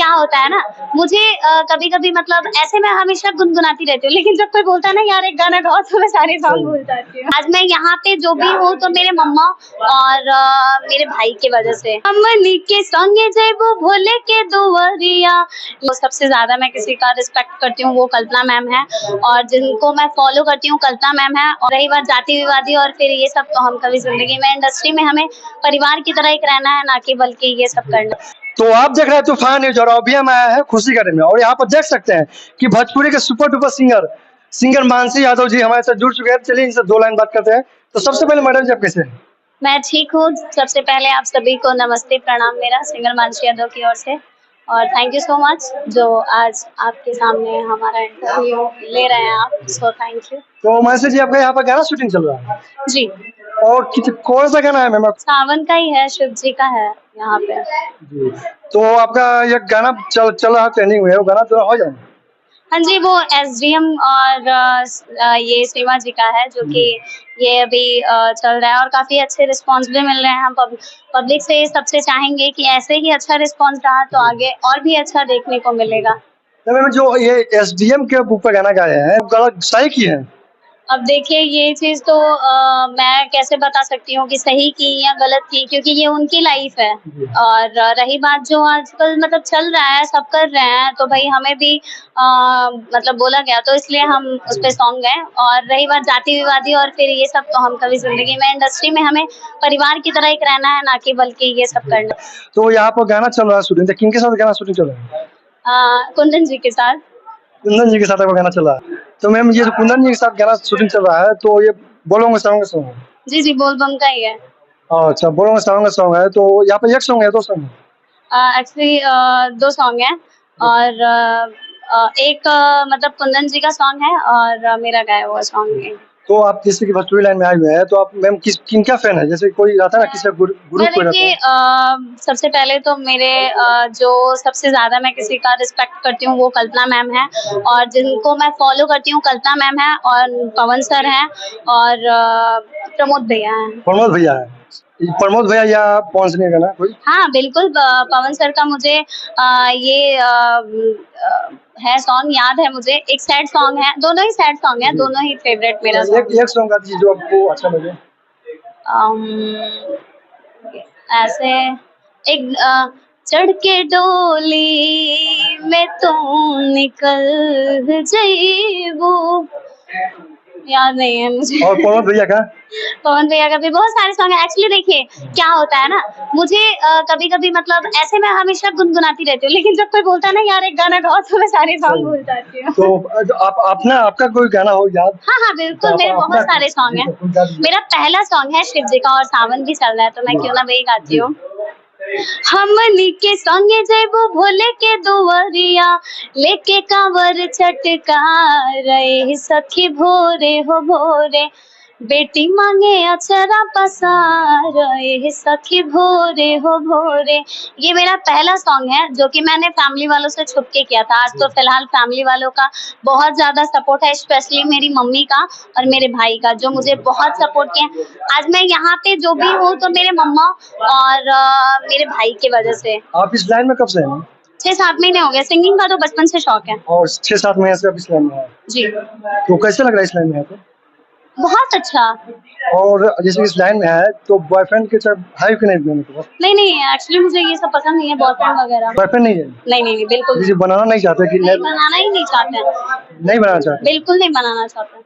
क्या होता है ना, मुझे कभी कभी मतलब ऐसे मैं हमेशा गुनगुनाती रहती हूँ, लेकिन जब कोई बोलता है ना यार एक गाना गाओ तो मैं सारे सॉन्ग भूल जाती हूँ। आज मैं यहाँ पे जो भी हूँ तो मेरे मम्मा और मेरे भाई की वजह से। अम्मनी के संगे जेबू भोले के दुवरिया, वो सबसे ज्यादा मैं किसी का रिस्पेक्ट करती हूँ वो कल्पना मैम है, और जिनको मैं फॉलो करती हूँ कल्पना मैम है। और रही बात जाति विवादी और फिर ये सब, तो हम कभी जिंदगी में इंडस्ट्री में हमें परिवार की तरह एक रहना है, ना कि बल्कि ये सब करना। तो आप देख रहे हैं तूफान न्यूज और अभी हम आए हैं खुशी करे में, और यहाँ पर देख सकते हैं कि भोजपुरी के super duper singer Mansi Yadav ji हमारे साथ जुड़ चुके हैं। चलिए इनसे दो लाइन बात करते हैं। तो सबसे पहले मैडम जी आप कैसे हैं? मैं ठीक हूँ। सबसे पहले आप सभी को नमस्ते प्रणाम मेरा सिंगर मानसी यादव की ओर से, और थैंक यू सो मच जो आज आपके सामने हमारा इंटरव्यू ले रहे हैं आप, सो थैंक यू। तो मानसी जी आपका यहाँ पर गाना शूटिंग चल रहा है जी, और कौन सा गाना है मैम? सावन का ही है, शिव जी का है यहाँ पे जी। तो आपका ये गाना चल रहा ट्रेनिंग में है, वो गाना तो हो जाए। हाँ जी, वो एसडीएम और ये सेवा जी का है, जो कि ये अभी चल रहा है और काफी अच्छे रिस्पॉन्स भी मिल रहे हैं। हम पब्लिक से सबसे चाहेंगे कि ऐसे ही अच्छा रिस्पॉन्स रहा तो आगे और भी अच्छा देखने को मिलेगा। तो मैम जो ये एसडीएम के ऊपर गाना गाए हैं गलत सही की है? अब देखिए ये चीज तो मैं कैसे बता सकती हूँ कि सही की या गलत की, क्योंकि ये उनकी लाइफ है। और रही बात जो आजकल मतलब चल रहा है, सब कर रहे हैं, तो भाई हमें भी मतलब बोला गया तो इसलिए हम उस पे सॉन्ग गए। और रही बात जाति विवादी और फिर ये सब, तो हम कभी जिंदगी में इंडस्ट्री में हमें परिवार की तरह एक रहना है, ना कि बल्कि ये सब करना। तो यहाँ पर गाना चल रहा है शूटिंग, तो किनके साथ गाना शूटिंग चल रहा है? कुंदन जी के साथ। कुंदन जी के साथ आपका गाना चल रहा है। तो मैम ये जो कुंदन जी के साथ गाना शूटिंग चल रहा है, तो ये बोलोगे सॉन्ग? जी जी, बोल बम का ही है। अच्छा, बोलोगे सॉन्ग है। तो यहाँ पे एक सॉन्ग है, दो सॉन्ग है? एक्चुअली दो सॉन्ग है, और एक मतलब कुंदन जी का सॉन्ग है और मेरा गाया हुआ सॉन्ग है। तो आप जैसे कि भोजपुरी लाइन में आए हुए हैं, तो आप मैम किनका फैन है? जैसे कोई रहता है ना, किसी गुरु कोई रहता है? सबसे पहले तो मेरे जो सबसे ज्यादा मैं किसी का रिस्पेक्ट करती हूँ वो कल्पना मैम है, और जिनको मैं फॉलो करती हूँ कल्पना मैम है, और पवन सर हैं, और प्रमोद भैया हैं। प्रमोद भैया है। प्रमोद भैया या पवन सिंह का ना कोई? हाँ बिल्कुल, पवन सर का मुझे ये है सॉन्ग याद है मुझे, एक सैड सॉन्ग है, दोनों ही सैड सॉन्ग है, दोनों ही फेवरेट मेरा सॉन्ग। एक सॉन्ग गा दीजिए जो आपको अच्छा लगे। ऐसे एक चढ़ के डोली में तू निकल जाइबू, याद नहीं है मुझे। और पवन भैया का? पवन भैया का भी बहुत सारे सॉन्ग है। एक्चुअली देखिए क्या होता है ना, मुझे कभी कभी मतलब ऐसे मैं हमेशा गुनगुनाती रहती हूँ, लेकिन जब कोई बोलता है ना यार एक गाना गाओ तो मैं सारे सॉन्ग भूल जाती हूँ। तो आपका कोई गाना हो याद? हाँ बिल्कुल, मेरे बहुत सारे सॉन्ग हैं। मेरा पहला सॉन्ग है शिव जी का, और सावन भी चल रहा है, तो मैं क्यों ना वही गाती हूँ। हमनी के संगे जेबू भोले के दुवरिया, लेके कांवर चटका रहे सखी भोरे हो भोरे, बेटी मांगे अचरा पसार रहे सखी भोरे हो भोरे। ये मेरा पहला सॉन्ग है जो कि मैंने फैमिली वालों से छुप के किया था। आज तो फिलहाल फैमिली वालों का बहुत ज्यादा सपोर्ट है, स्पेशली मेरी मम्मी का और मेरे भाई का, जो मुझे बहुत सपोर्ट किए। आज मैं यहाँ पे जो भी हूँ तो मेरे मम्मा और मेरे भाई की वजह से। आप इस लाइन में कब से हैं? 6-7 महीने हो गए। सिंगिंग का तो बचपन से शौक है। और 6-7 महीने से आप इस लाइन में हैं? जी। तो कैसे लग रहा है इस लाइन में आपको? बहुत अच्छा। और जैसे इस लाइन में है तो बॉयफ्रेंड के साथ है कि नहीं? नहीं, एक्चुअली मुझे ये सब पसंद नहीं है, बॉयफ्रेंड वगैरह। बॉयफ्रेंड नहीं है? नहीं बिल्कुल बनाना नहीं चाहते कि? नहीं, बनाना ही नहीं चाहते हैं। नहीं बनाना चाहते? बिल्कुल नहीं बनाना चाहते।